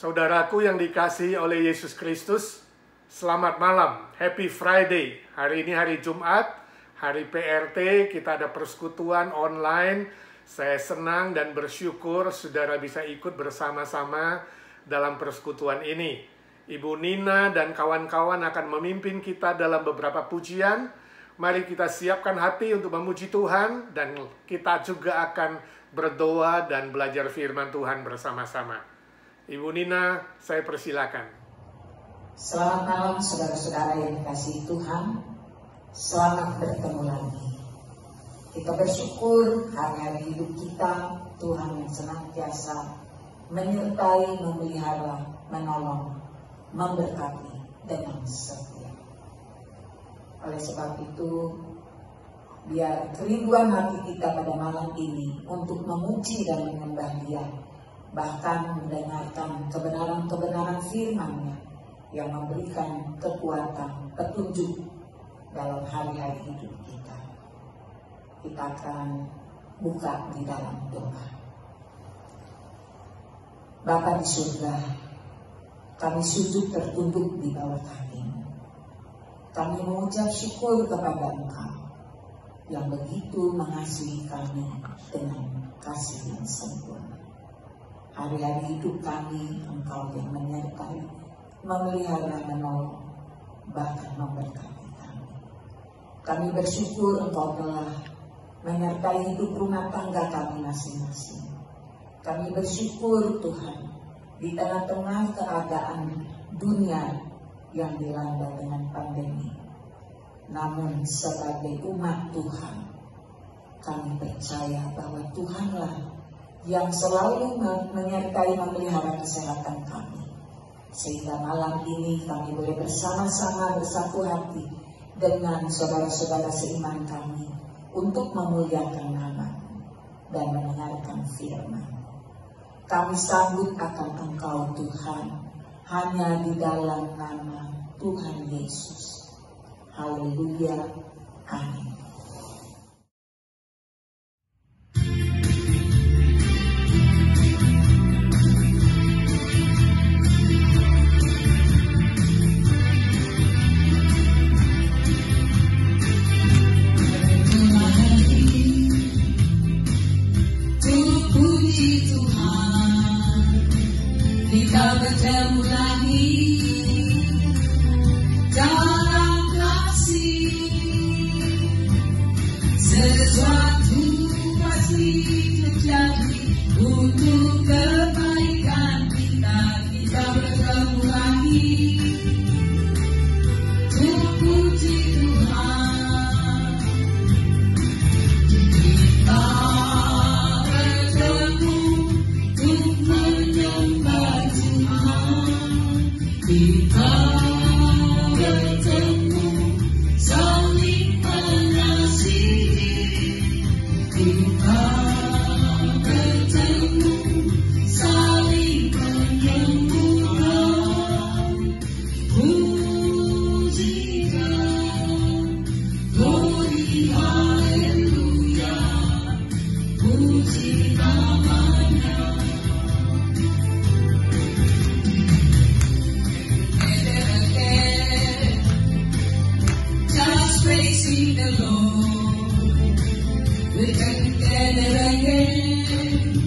Saudaraku yang dikasihi oleh Yesus Kristus, selamat malam, Happy Friday. Hari ini hari Jumat, hari PRT, kita ada persekutuan online. Saya senang dan bersyukur saudara bisa ikut bersama-sama dalam persekutuan ini. Ibu Nina dan kawan-kawan akan memimpin kita dalam beberapa pujian. Mari kita siapkan hati untuk memuji Tuhan, dan kita juga akan berdoa dan belajar firman Tuhan bersama-sama. Ibu Nina, saya persilakan. Selamat malam saudara-saudara yang dikasihi Tuhan. Selamat bertemu lagi. Kita bersyukur hari-hari hidup kita, Tuhan yang senantiasa menyertai, memelihara, menolong, memberkati dengan setia. Oleh sebab itu, biar kerinduan hati kita pada malam ini untuk memuji dan menyembah Dia, bahkan mendengarkan kebenaran-kebenaran firman-Nya yang memberikan kekuatan, petunjuk dalam hari-hari hidup kita. Kita akan buka di dalam doa. Bapa di surga, kami sujud tertunduk di bawah kaki-Mu. Kami mengucap syukur kepada Engkau yang begitu mengasihi kami dengan kasih yang sempurna. Hari-hari hidup kami, Engkau yang menyertai, memelihara, menolong, bahkan memberkati kami. Kami bersyukur Engkau telah menyertai hidup rumah tangga kami masing-masing. Kami bersyukur Tuhan, di tengah-tengah keadaan dunia yang dilanda dengan pandemi. Namun sebagai umat Tuhan, kami percaya bahwa Tuhanlah yang selalu menyertai, memelihara kesehatan kami. Sehingga malam ini kami boleh bersama-sama bersatu hati dengan saudara-saudara seiman kami untuk memuliakan nama-Mu dan mendengarkan firman. Kami sambut akan Engkau Tuhan, hanya di dalam nama Tuhan Yesus. Haleluya. Amin. Kita bertemu lagi dalam kasih. Sesuatu pasti terjadi untuk kebaikan kita. Kita bertemu lagi untuk puji Tuhan. Kita bertemu untuk menyembah kita bertemu, saling mengasihi. Kita bertemu, saling menyembuhkan. Pujikan, glory, haleluya. Puji namanya. Praising the Lord, we're together again,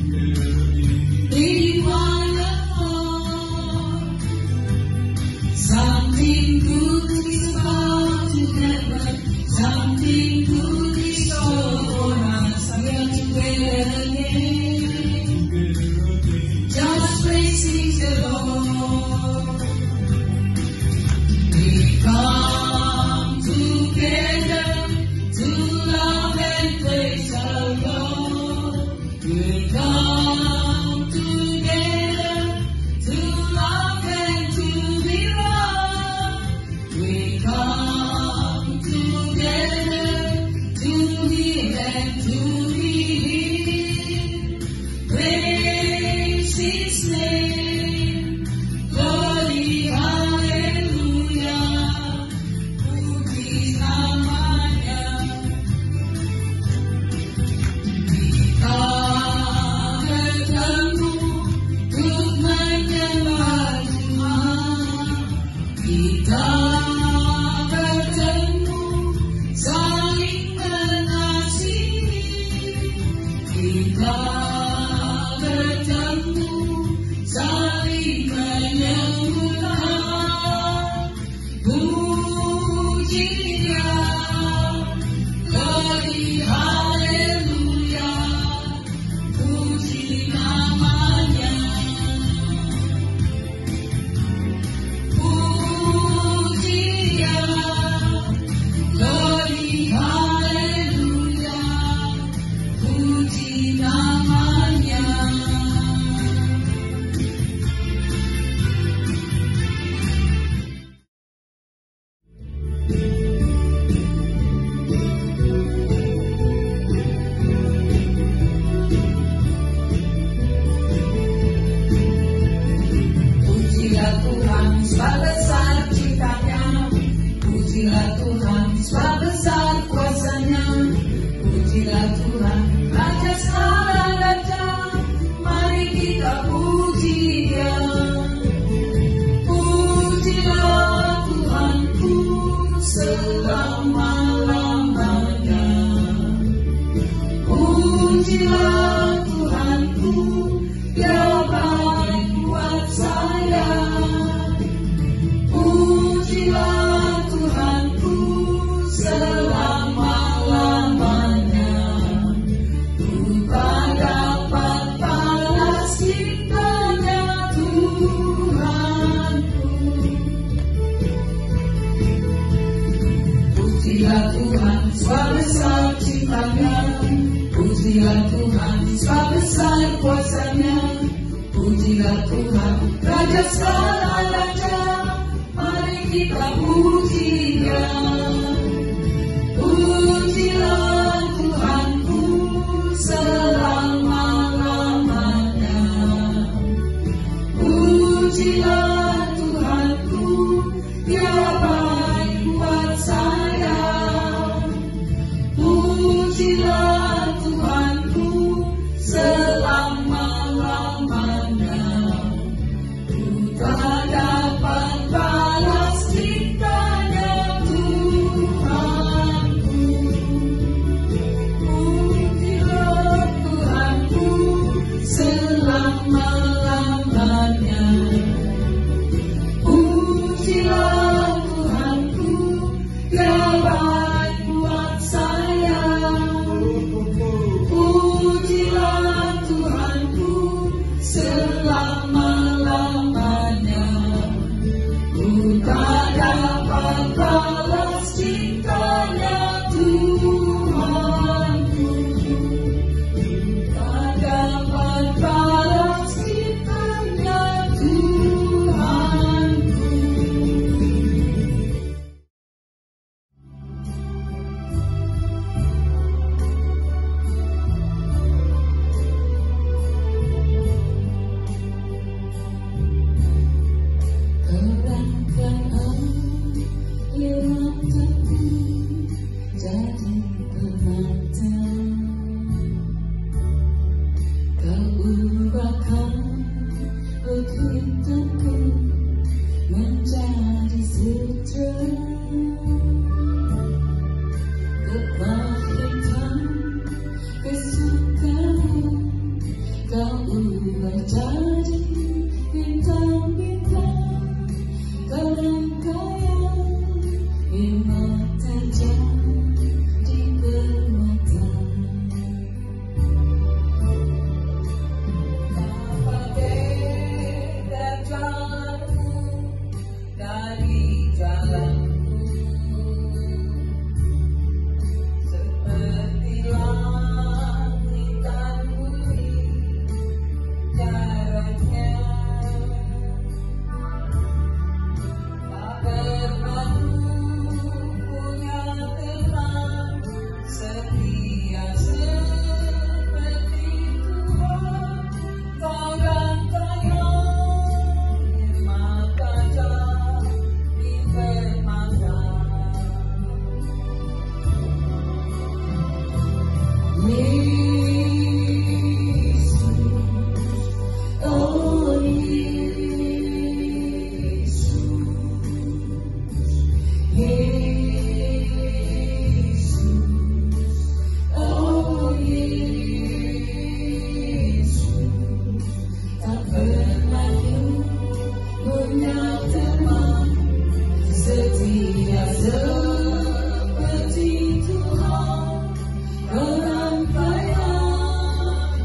in one accord. Something good is about to happen, something good is for us. We are together again, just praising the Lord. We come together to love and praise our Lord. We come together to love and to be loved. We come together to heal and to be healed. Praise His name. Pujilah Tuhanku, Dia baik buat saya. Pujilah Tuhanku selama-lamanya. Ku tak dapat balas cintanya Tuhanku. Pujilah Tuhanku selama-lamanya. Pujilah Tuhanku, Dia baik buat saya. Pujilah Tuhanku selama-lamanya. Ku tak dapat balas cintanya Tuhanku. Tak dapat balas cintanya Tuhanku. Kerangkaan lewatku jadi permata. Kau ubahkan hidupku menjadi sejahtera. Gebah hitam kesukaan kau ubah jadi bintang-bintang. Kau rangkaian hikmat tajam di permata. Apa beda jalanmu dari jalanku? Seperti langit dan bumi jaraknya. Tak pernah punya teman setia seperti Tuhan. Kau rangkaian hikmat tajam di permata. Yesus, oh Yesus, Yesus, oh Yesus. Tak pernah punya teman setia seperti Tuhan. Kau rangkaian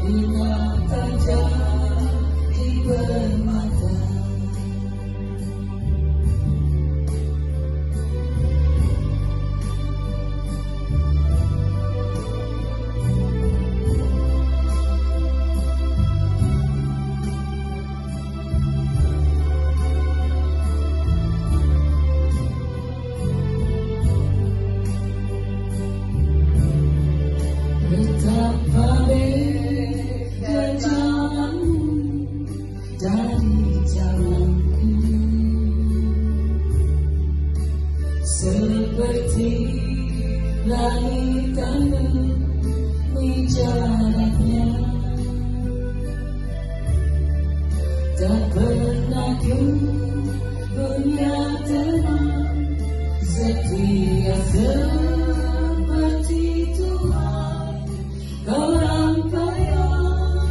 hikmat tajam di permata. Betapa beda jalanmu dari jalanku. Seperti langit dan bumi jaraknya. Tak pernah ku punya teman setia seperti Tuhan. Kau rangkaian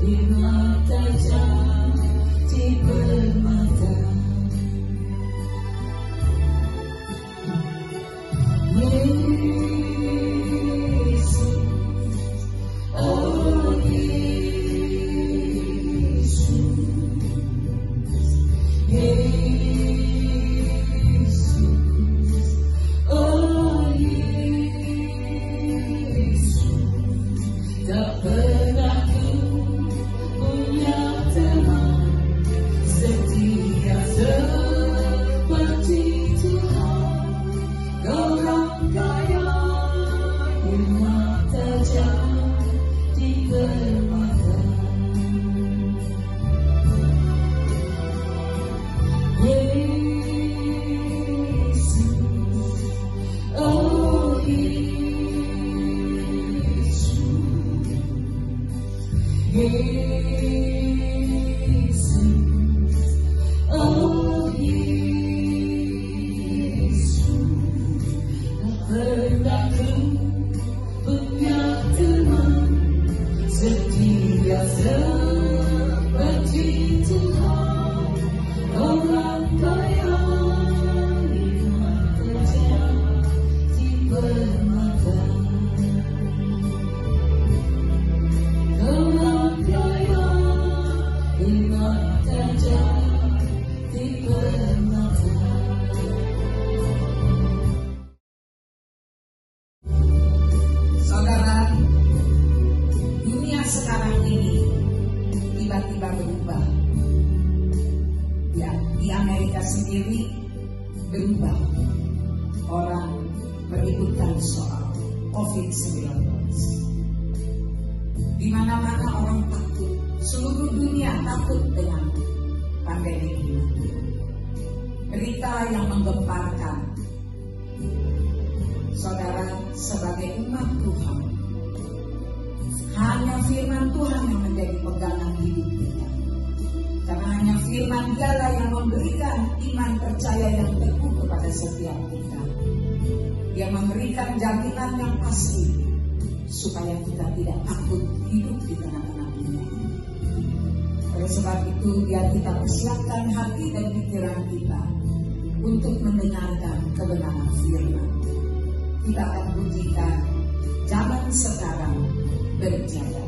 hikmat tajam di permata. Yesus, oh Yesus, Yesus, oh Yesus. berubah. Ya, di Amerika sendiri berubah. Orang meributkan soal COVID-19. Di mana-mana orang takut, seluruh dunia takut dengan pandemi ini. Berita yang menggemparkan, saudara, sebagai umat Tuhan, hanya firman Tuhan yang menjadi pegangan hidup kita. Karena hanya firman Dialah yang memberikan iman percaya yang teguh kepada setiap kita. Dia memberikan jaminan yang pasti supaya kita tidak takut hidup di tengah-tengah dunia. Oleh sebab itu, biar kita persiapkan hati dan pikiran kita untuk mendengarkan kebenaran firman. Kita akan bunyikan zaman sekarang berjaya.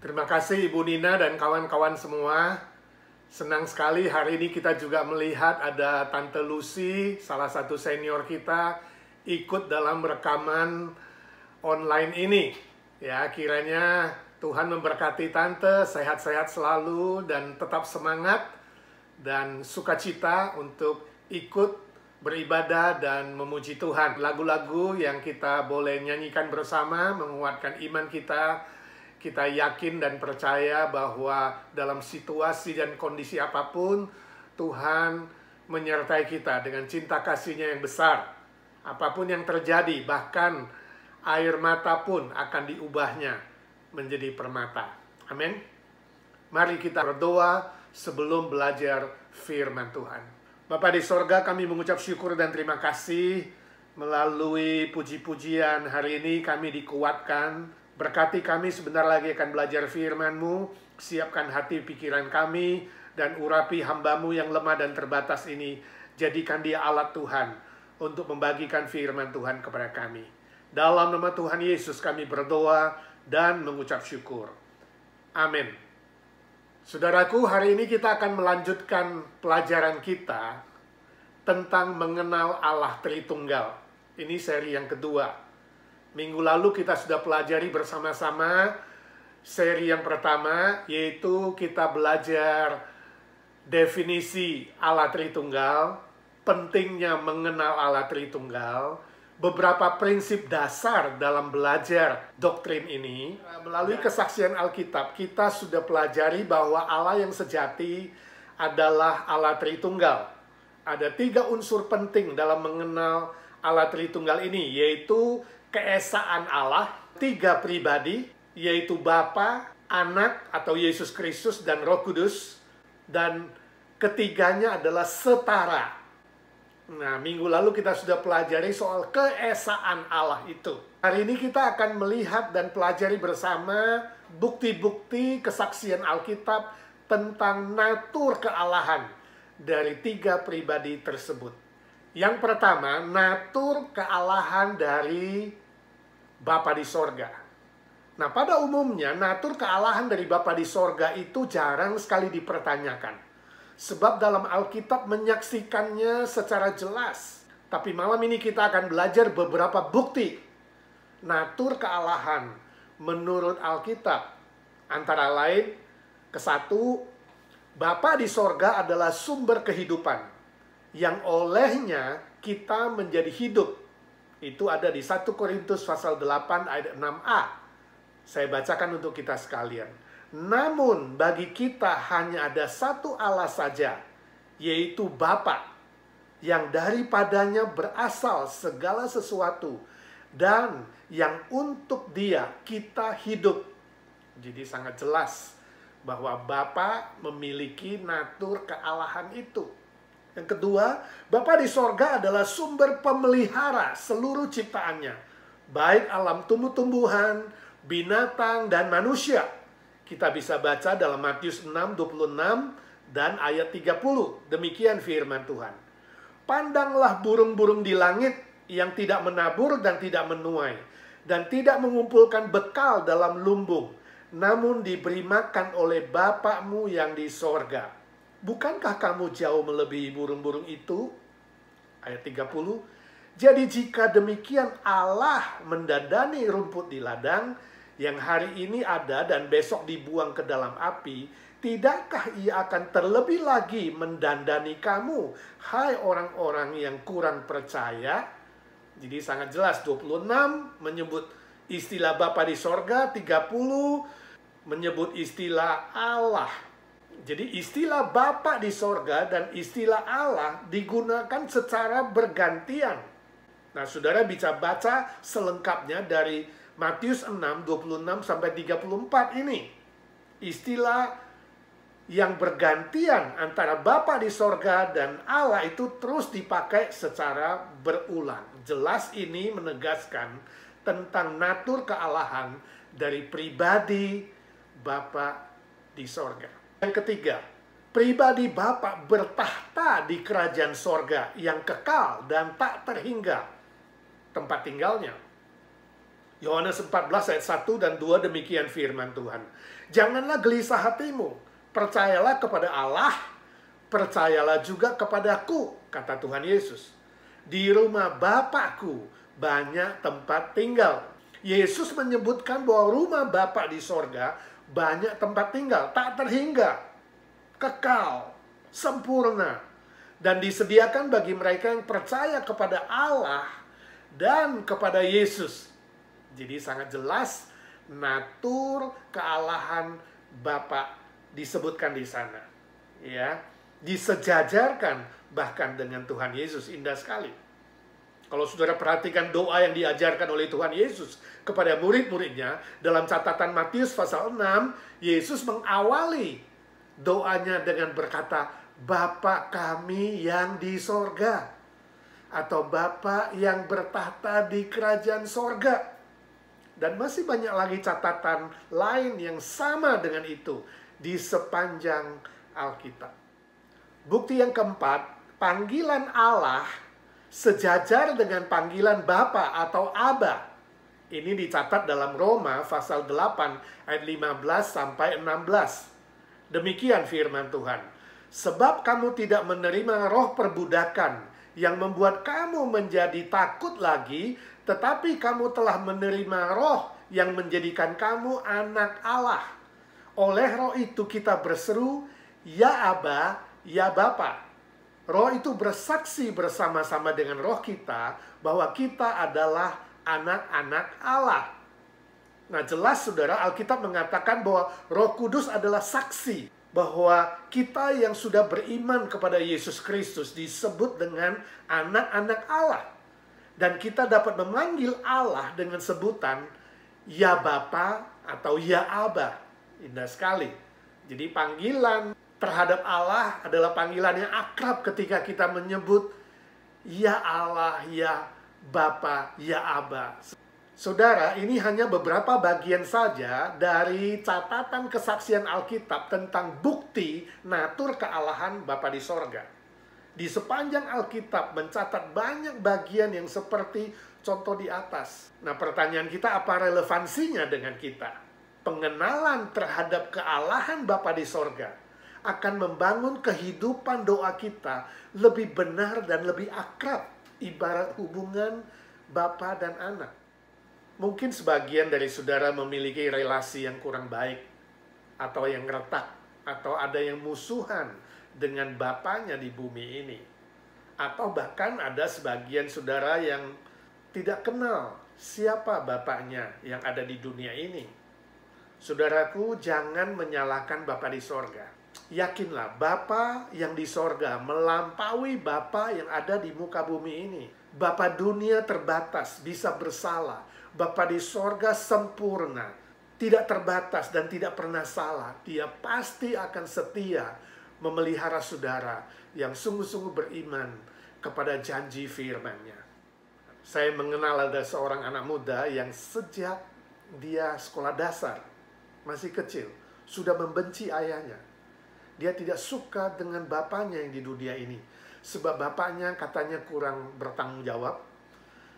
Terima kasih Ibu Nina dan kawan-kawan semua. Senang sekali hari ini kita juga melihat ada Tante Lucy, salah satu senior kita, ikut dalam rekaman online ini. Ya, kiranya Tuhan memberkati Tante, sehat-sehat selalu dan tetap semangat dan sukacita untuk ikut beribadah dan memuji Tuhan. Lagu-lagu yang kita boleh nyanyikan bersama menguatkan iman kita. Kita yakin dan percaya bahwa dalam situasi dan kondisi apapun, Tuhan menyertai kita dengan cinta kasih-Nya yang besar. Apapun yang terjadi, bahkan air mata pun akan diubahnya menjadi permata. Amin. Mari kita berdoa sebelum belajar firman Tuhan. Bapa di sorga, kami mengucap syukur dan terima kasih melalui puji-pujian hari ini kami dikuatkan. Berkati kami sebentar lagi akan belajar firman-Mu, siapkan hati pikiran kami, dan urapi hamba-Mu yang lemah dan terbatas ini. Jadikan dia alat Tuhan untuk membagikan firman Tuhan kepada kami. Dalam nama Tuhan Yesus kami berdoa dan mengucap syukur. Amin. Saudaraku, hari ini kita akan melanjutkan pelajaran kita tentang mengenal Allah Tritunggal. Ini seri yang kedua. Minggu lalu kita sudah pelajari bersama-sama seri yang pertama, yaitu kita belajar definisi Allah Tritunggal, pentingnya mengenal Allah Tritunggal, beberapa prinsip dasar dalam belajar doktrin ini. Melalui kesaksian Alkitab, kita sudah pelajari bahwa Allah yang sejati adalah Allah Tritunggal. Ada 3 unsur penting dalam mengenal Allah Tritunggal ini, yaitu keesaan Allah, 3 pribadi, yaitu Bapa, Anak atau Yesus Kristus dan Roh Kudus, dan Ketiganya adalah setara. Nah, minggu lalu kita sudah pelajari soal keesaan Allah itu. Hari ini kita akan melihat dan pelajari bersama bukti-bukti kesaksian Alkitab tentang natur kealahan dari tiga pribadi tersebut. Yang pertama, natur kealahan dari Bapa di sorga. Nah, pada umumnya natur kealahan dari Bapa di sorga itu jarang sekali dipertanyakan. Sebab dalam Alkitab menyaksikannya secara jelas. Tapi malam ini kita akan belajar beberapa bukti natur kealahan menurut Alkitab. Antara lain, kesatu, Bapa di sorga adalah sumber kehidupan yang olehnya kita menjadi hidup. Itu ada di 1 Korintus pasal 8 ayat 6a. Saya bacakan untuk kita sekalian. Namun bagi kita hanya ada satu Allah saja, yaitu Bapa, yang daripadanya berasal segala sesuatu, dan yang untuk Dia kita hidup. Jadi sangat jelas bahwa Bapa memiliki natur kealahan itu. Yang kedua, Bapa di sorga adalah sumber pemelihara seluruh ciptaannya, baik alam tumbuh-tumbuhan, binatang, dan manusia. Kita bisa baca dalam Matius 6:26 dan ayat 30. Demikian firman Tuhan. Pandanglah burung-burung di langit yang tidak menabur dan tidak menuai, dan tidak mengumpulkan bekal dalam lumbung, namun diberi makan oleh Bapa-mu yang di sorga. Bukankah kamu jauh melebihi burung-burung itu? Ayat 30. Jadi jika demikian Allah mendandani rumput di ladang, yang hari ini ada dan besok dibuang ke dalam api, tidakkah Ia akan terlebih lagi mendandani kamu, hai orang-orang yang kurang percaya? Jadi sangat jelas, 26 menyebut istilah Bapa di sorga, 30 menyebut istilah Allah. Jadi istilah Bapa di sorga dan istilah Allah digunakan secara bergantian. Nah, saudara bisa baca selengkapnya dari Matius 6:26 sampai 34 ini. Istilah yang bergantian antara Bapa di sorga dan Allah itu terus dipakai secara berulang. Jelas ini menegaskan tentang natur kealahan dari pribadi Bapa di sorga. Yang ketiga, pribadi Bapa bertahta di kerajaan sorga yang kekal dan tak terhingga tempat tinggalnya. Yohanes 14 ayat 1 dan 2 demikian firman Tuhan. Janganlah gelisah hatimu, percayalah kepada Allah, percayalah juga kepadaku, kata Tuhan Yesus. Di rumah Bapakku banyak tempat tinggal. Yesus menyebutkan bahwa rumah Bapa di sorga banyak tempat tinggal, tak terhingga, kekal, sempurna, dan disediakan bagi mereka yang percaya kepada Allah dan kepada Yesus. Jadi sangat jelas natur kealahan Bapa disebutkan di sana, ya, disejajarkan bahkan dengan Tuhan Yesus. Indah sekali. Kalau saudara perhatikan doa yang diajarkan oleh Tuhan Yesus kepada murid-muridnya dalam catatan Matius pasal 6, Yesus mengawali doanya dengan berkata, Bapa kami yang di sorga, atau Bapa yang bertahta di kerajaan sorga. Dan masih banyak lagi catatan lain yang sama dengan itu di sepanjang Alkitab. Bukti yang keempat, panggilan Allah sejajar dengan panggilan Bapa atau Aba. Ini dicatat dalam Roma pasal 8 ayat 15 sampai 16. Demikian firman Tuhan. Sebab kamu tidak menerima roh perbudakan yang membuat kamu menjadi takut lagi, tetapi kamu telah menerima roh yang menjadikan kamu anak Allah. Oleh roh itu kita berseru, ya Aba, ya Bapa. Roh itu bersaksi bersama-sama dengan roh kita bahwa kita adalah anak-anak Allah. Nah, jelas saudara, Alkitab mengatakan bahwa Roh Kudus adalah saksi bahwa kita yang sudah beriman kepada Yesus Kristus disebut dengan anak-anak Allah. Dan kita dapat memanggil Allah dengan sebutan ya Bapa atau ya Aba. Indah sekali. Jadi panggilan terhadap Allah adalah panggilan yang akrab ketika kita menyebut ya Allah, ya Bapa, ya Aba. Saudara, ini hanya beberapa bagian saja dari catatan kesaksian Alkitab tentang bukti natur kealahan Bapa di sorga. Di sepanjang Alkitab mencatat banyak bagian yang seperti contoh di atas. Nah, pertanyaan kita, apa relevansinya dengan kita? Pengenalan terhadap kealahan Bapa di sorga akan membangun kehidupan doa kita lebih benar dan lebih akrab, ibarat hubungan Bapa dan anak. Mungkin sebagian dari saudara memiliki relasi yang kurang baik, atau yang retak, atau ada yang musuhan dengan bapaknya di bumi ini. Atau bahkan ada sebagian saudara yang tidak kenal siapa bapaknya yang ada di dunia ini. Saudaraku, jangan menyalahkan Bapa di sorga. Yakinlah, Bapa yang di sorga melampaui Bapa yang ada di muka bumi ini. Bapa dunia terbatas, bisa bersalah. Bapa di sorga sempurna, tidak terbatas dan tidak pernah salah. Dia pasti akan setia memelihara saudara yang sungguh-sungguh beriman kepada janji firman-Nya. Saya mengenal ada seorang anak muda yang sejak dia sekolah dasar, masih kecil, sudah membenci ayahnya. Dia tidak suka dengan bapaknya yang di dunia ini. Sebab bapaknya katanya kurang bertanggung jawab,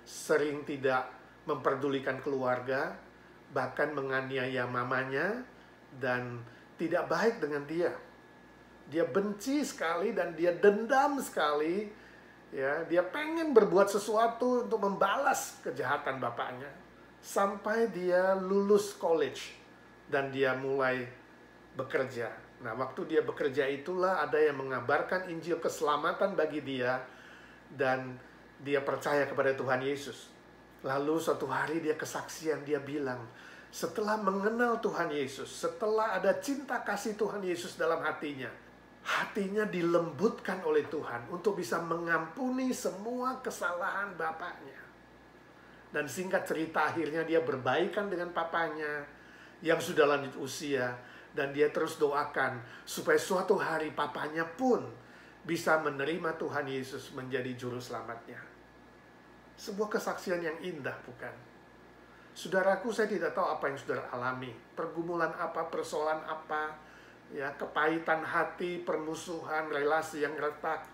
sering tidak memperdulikan keluarga, bahkan menganiaya mamanya, dan tidak baik dengan dia. Dia benci sekali dan dia dendam sekali. Ya, dia pengen berbuat sesuatu untuk membalas kejahatan bapaknya. Sampai dia lulus college dan dia mulai bekerja. Nah, waktu dia bekerja itulah ada yang mengabarkan Injil keselamatan bagi dia dan dia percaya kepada Tuhan Yesus. Lalu suatu hari dia kesaksian, dia bilang, setelah mengenal Tuhan Yesus, setelah ada cinta kasih Tuhan Yesus dalam hatinya dilembutkan oleh Tuhan untuk bisa mengampuni semua kesalahan bapaknya. Dan singkat cerita, akhirnya dia berbaikan dengan papanya yang sudah lanjut usia, dan dia terus doakan supaya suatu hari papanya pun bisa menerima Tuhan Yesus menjadi juru selamatnya. Sebuah kesaksian yang indah, bukan? Saudaraku, saya tidak tahu apa yang saudara alami. Pergumulan apa, persoalan apa, ya, kepahitan hati, permusuhan, relasi yang retak.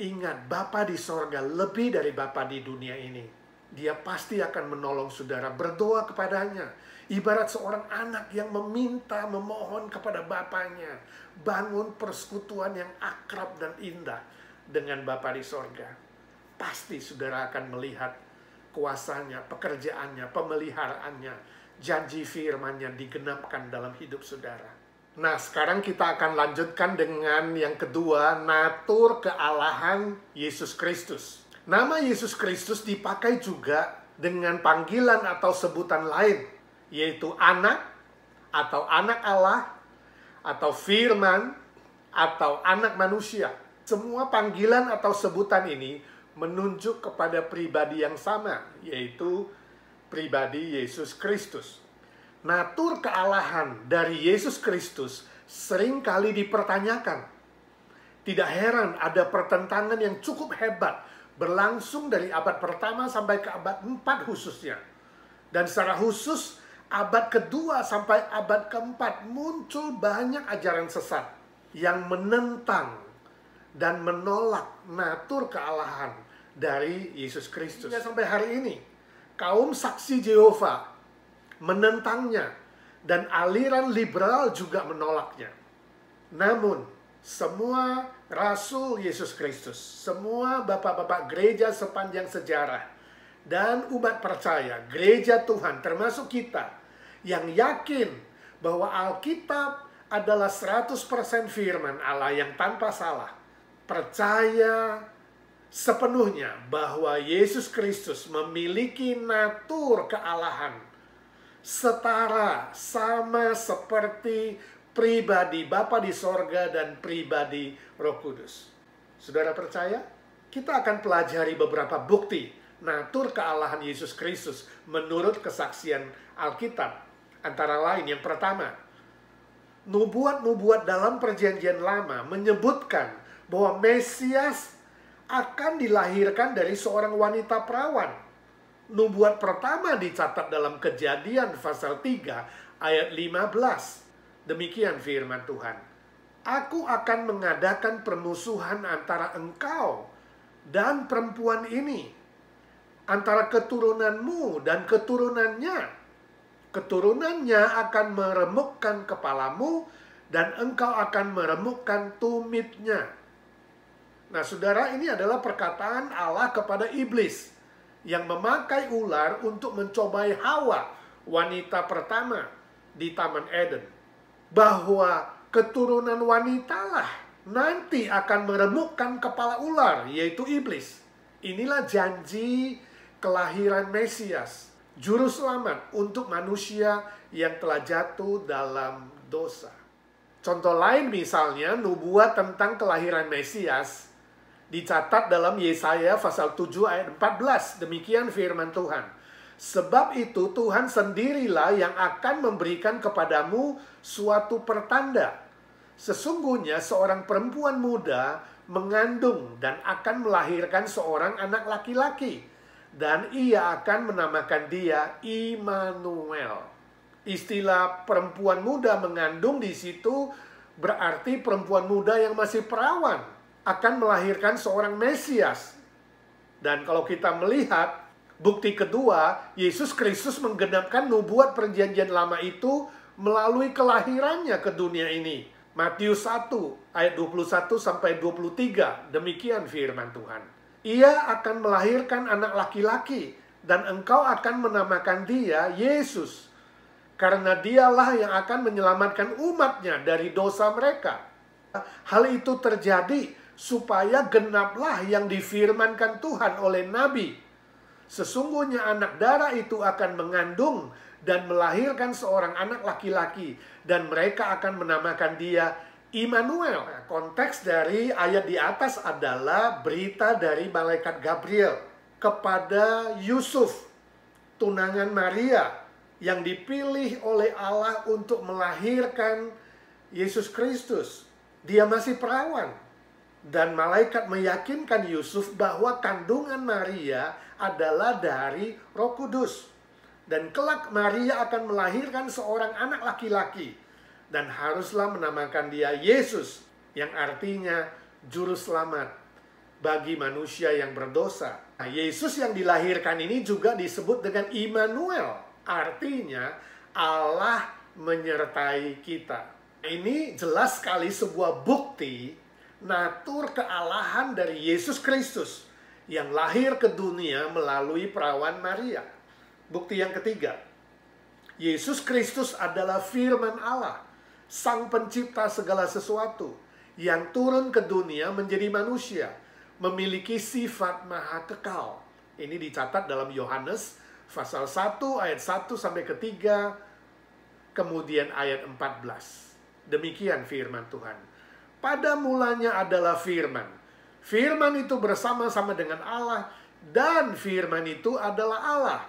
Ingat, Bapa di sorga lebih dari Bapa di dunia ini. Dia pasti akan menolong saudara, berdoa kepadanya. Ibarat seorang anak yang meminta, memohon kepada bapaknya. Bangun persekutuan yang akrab dan indah dengan Bapa di sorga. Pasti saudara akan melihat kuasanya, pekerjaannya, pemeliharaannya, janji firman-Nya digenapkan dalam hidup saudara. Nah, sekarang kita akan lanjutkan dengan yang kedua, natur kealahan Yesus Kristus. Nama Yesus Kristus dipakai juga dengan panggilan atau sebutan lain, yaitu anak, atau anak Allah, atau firman, atau anak manusia. Semua panggilan atau sebutan ini menunjuk kepada pribadi yang sama, yaitu pribadi Yesus Kristus. Natur kealahan dari Yesus Kristus seringkali dipertanyakan. Tidak heran ada pertentangan yang cukup hebat berlangsung dari abad pertama sampai ke abad 4 khususnya. Dan secara khusus abad kedua sampai abad keempat muncul banyak ajaran sesat yang menentang dan menolak natur kealahan dari Yesus Kristus. Sampai hari ini, kaum saksi Yehova menentangnya dan aliran liberal juga menolaknya. Namun, semua rasul Yesus Kristus, semua bapak-bapak gereja sepanjang sejarah, dan umat percaya, gereja Tuhan, termasuk kita, yang yakin bahwa Alkitab adalah 100% firman Allah yang tanpa salah, percaya sepenuhnya bahwa Yesus Kristus memiliki natur kealahan setara, sama seperti pribadi Bapa di sorga dan pribadi Roh Kudus. Saudara percaya? Kita akan pelajari beberapa bukti natur kealahan Yesus Kristus menurut kesaksian Alkitab. Antara lain, yang pertama, Nubuat-nubuat dalam Perjanjian Lama menyebutkan bahwa Mesias akan dilahirkan dari seorang wanita perawan. Nubuat pertama dicatat dalam Kejadian pasal 3 ayat 15. Demikian firman Tuhan. Aku akan mengadakan permusuhan antara engkau dan perempuan ini, antara keturunanmu dan keturunannya. Keturunannya akan meremukkan kepalamu dan engkau akan meremukkan tumitnya. Nah, saudara, ini adalah perkataan Allah kepada iblis yang memakai ular untuk mencobai Hawa, wanita pertama di Taman Eden. Bahwa keturunan wanitalah nanti akan meremukkan kepala ular, yaitu iblis. Inilah janji kelahiran Mesias, juru selamat untuk manusia yang telah jatuh dalam dosa. Contoh lain misalnya nubuat tentang kelahiran Mesias dicatat dalam Yesaya pasal 7 ayat 14. Demikian firman Tuhan. Sebab itu Tuhan sendirilah yang akan memberikan kepadamu suatu pertanda. Sesungguhnya seorang perempuan muda mengandung dan akan melahirkan seorang anak laki-laki. Dan ia akan menamakan dia Immanuel. Istilah perempuan muda mengandung di situ berarti perempuan muda yang masih perawan akan melahirkan seorang Mesias. Dan kalau kita melihat bukti kedua, Yesus Kristus menggenapkan nubuat Perjanjian Lama itu melalui kelahirannya ke dunia ini. Matius 1 ayat 21 sampai 23. Demikian firman Tuhan. Ia akan melahirkan anak laki-laki dan engkau akan menamakan dia Yesus, karena dialah yang akan menyelamatkan umatnya dari dosa mereka. Hal itu terjadi supaya genaplah yang difirmankan Tuhan oleh Nabi. Sesungguhnya anak darah itu akan mengandung dan melahirkan seorang anak laki-laki, dan mereka akan menamakan dia Immanuel. Konteks dari ayat di atas adalah berita dari malaikat Gabriel kepada Yusuf, tunangan Maria, yang dipilih oleh Allah untuk melahirkan Yesus Kristus. Dia masih perawan. Dan malaikat meyakinkan Yusuf bahwa kandungan Maria adalah dari Roh Kudus. Dan kelak Maria akan melahirkan seorang anak laki-laki. Dan haruslah menamakan dia Yesus, yang artinya juru selamat bagi manusia yang berdosa. Nah, Yesus yang dilahirkan ini juga disebut dengan Immanuel. Artinya Allah menyertai kita. Ini jelas sekali sebuah bukti natur kealahan dari Yesus Kristus yang lahir ke dunia melalui perawan Maria. Bukti yang ketiga, Yesus Kristus adalah firman Allah, Sang Pencipta segala sesuatu, yang turun ke dunia menjadi manusia, memiliki sifat maha kekal. Ini dicatat dalam Yohanes pasal 1 ayat 1 sampai ke 3, kemudian ayat 14. Demikian firman Tuhan. Pada mulanya adalah firman. Firman itu bersama-sama dengan Allah, dan firman itu adalah Allah.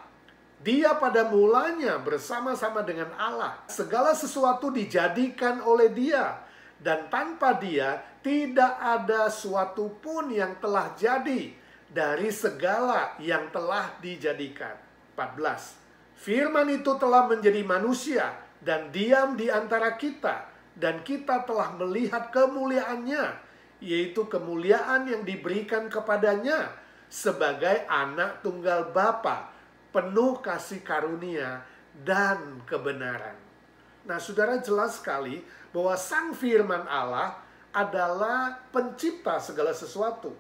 Dia pada mulanya bersama-sama dengan Allah. Segala sesuatu dijadikan oleh Dia, dan tanpa Dia tidak ada suatu pun yang telah jadi dari segala yang telah dijadikan. 14. Firman itu telah menjadi manusia dan diam di antara kita, dan kita telah melihat kemuliaannya, yaitu kemuliaan yang diberikan kepadanya sebagai anak tunggal Bapa, penuh kasih karunia dan kebenaran. Nah, saudara, jelas sekali bahwa Sang Firman Allah adalah pencipta segala sesuatu.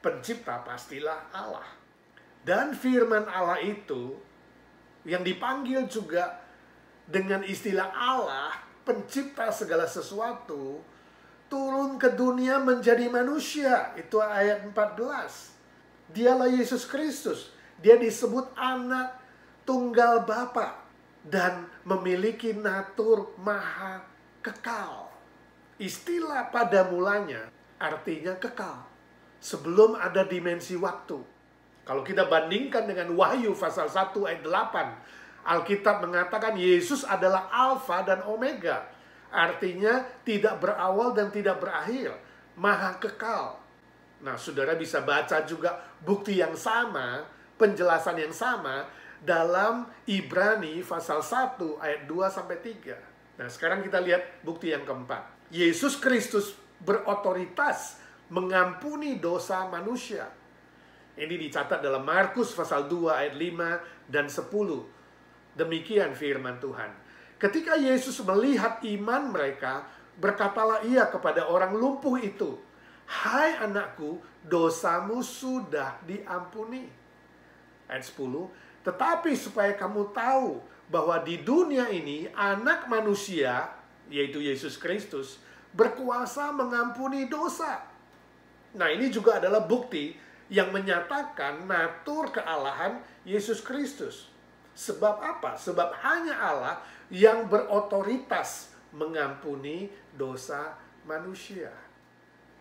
Pencipta pastilah Allah. Dan firman Allah itu yang dipanggil juga dengan istilah Allah, pencipta segala sesuatu, turun ke dunia menjadi manusia. Itu ayat 14. Dialah Yesus Kristus. Dia disebut anak tunggal Bapa dan memiliki natur maha kekal. Istilah pada mulanya artinya kekal, sebelum ada dimensi waktu. Kalau kita bandingkan dengan Wahyu pasal 1 ayat 8, Alkitab mengatakan Yesus adalah Alfa dan Omega. Artinya tidak berawal dan tidak berakhir, maha kekal. Nah, saudara bisa baca juga bukti yang sama, penjelasan yang sama dalam Ibrani pasal 1 ayat 2-3. Nah, sekarang kita lihat bukti yang keempat. Yesus Kristus berotoritas mengampuni dosa manusia. Ini dicatat dalam Markus pasal 2 ayat 5 dan 10. Demikian firman Tuhan. Ketika Yesus melihat iman mereka, berkatalah ia kepada orang lumpuh itu, "Hai anakku, dosamu sudah diampuni." Ayat 10, "Tetapi supaya kamu tahu bahwa di dunia ini anak manusia," yaitu Yesus Kristus, "berkuasa mengampuni dosa." Nah, ini juga adalah bukti yang menyatakan natur kealahan Yesus Kristus. Sebab apa? Sebab hanya Allah yang berotoritas mengampuni dosa manusia.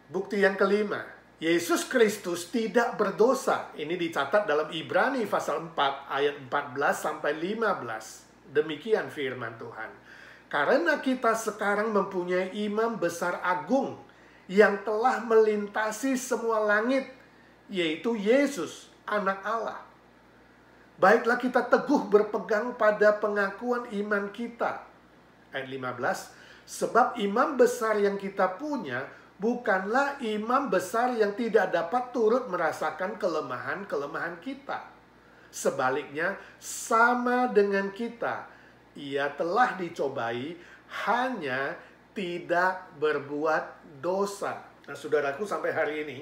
Bukti yang kelima, Yesus Kristus tidak berdosa. Ini dicatat dalam Ibrani pasal 4 ayat 14-15. Demikian firman Tuhan. Karena kita sekarang mempunyai imam besar agung yang telah melintasi semua langit, yaitu Yesus, anak Allah. Baiklah kita teguh berpegang pada pengakuan iman kita. Ayat 15, sebab imam besar yang kita punya bukanlah imam besar yang tidak dapat turut merasakan kelemahan-kelemahan kita. Sebaliknya, sama dengan kita, ia telah dicobai, hanya tidak berbuat dosa. Nah, saudaraku, sampai hari ini,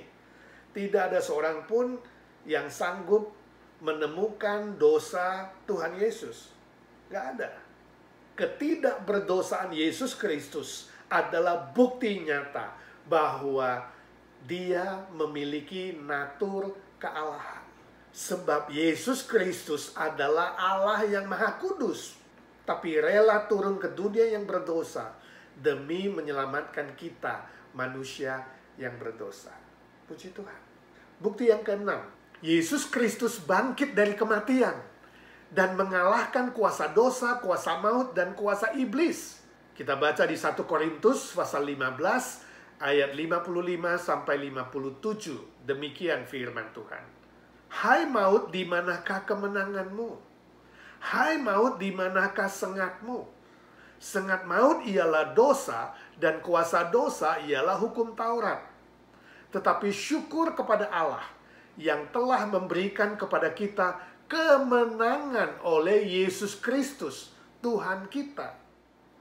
tidak ada seorang pun yang sanggup menemukan dosa Tuhan Yesus. Gak ada. Ketidakberdosaan Yesus Kristus adalah bukti nyata bahwa dia memiliki natur kealahan. Sebab Yesus Kristus adalah Allah yang Maha Kudus, tapi rela turun ke dunia yang berdosa demi menyelamatkan kita, manusia yang berdosa. Puji Tuhan. Bukti yang keenam, Yesus Kristus bangkit dari kematian dan mengalahkan kuasa dosa, kuasa maut, dan kuasa iblis. Kita baca di 1 Korintus pasal 15 ayat 55-57. Demikian firman Tuhan. Hai maut, di manakah kemenanganmu? Hai maut, di manakah sengatmu? Sengat maut ialah dosa, dan kuasa dosa ialah hukum Taurat. Tetapi syukur kepada Allah yang telah memberikan kepada kita kemenangan oleh Yesus Kristus, Tuhan kita.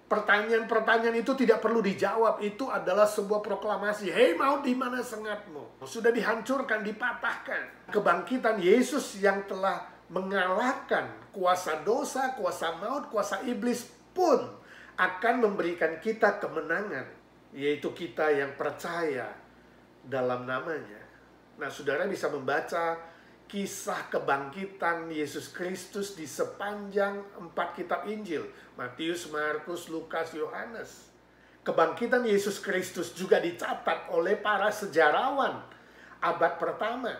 Pertanyaan-pertanyaan itu tidak perlu dijawab. Itu adalah sebuah proklamasi. Hei maut, di mana sengatmu? Sudah dihancurkan, dipatahkan. Kebangkitan Yesus yang telah mengalahkan kuasa dosa, kuasa maut, kuasa iblis pun akan memberikan kita kemenangan. Yaitu kita yang percaya dalam namanya. Nah, saudara bisa membaca kisah kebangkitan Yesus Kristus di sepanjang 4 kitab Injil. Matius, Markus, Lukas, Yohanes. Kebangkitan Yesus Kristus juga dicatat oleh para sejarawan abad pertama.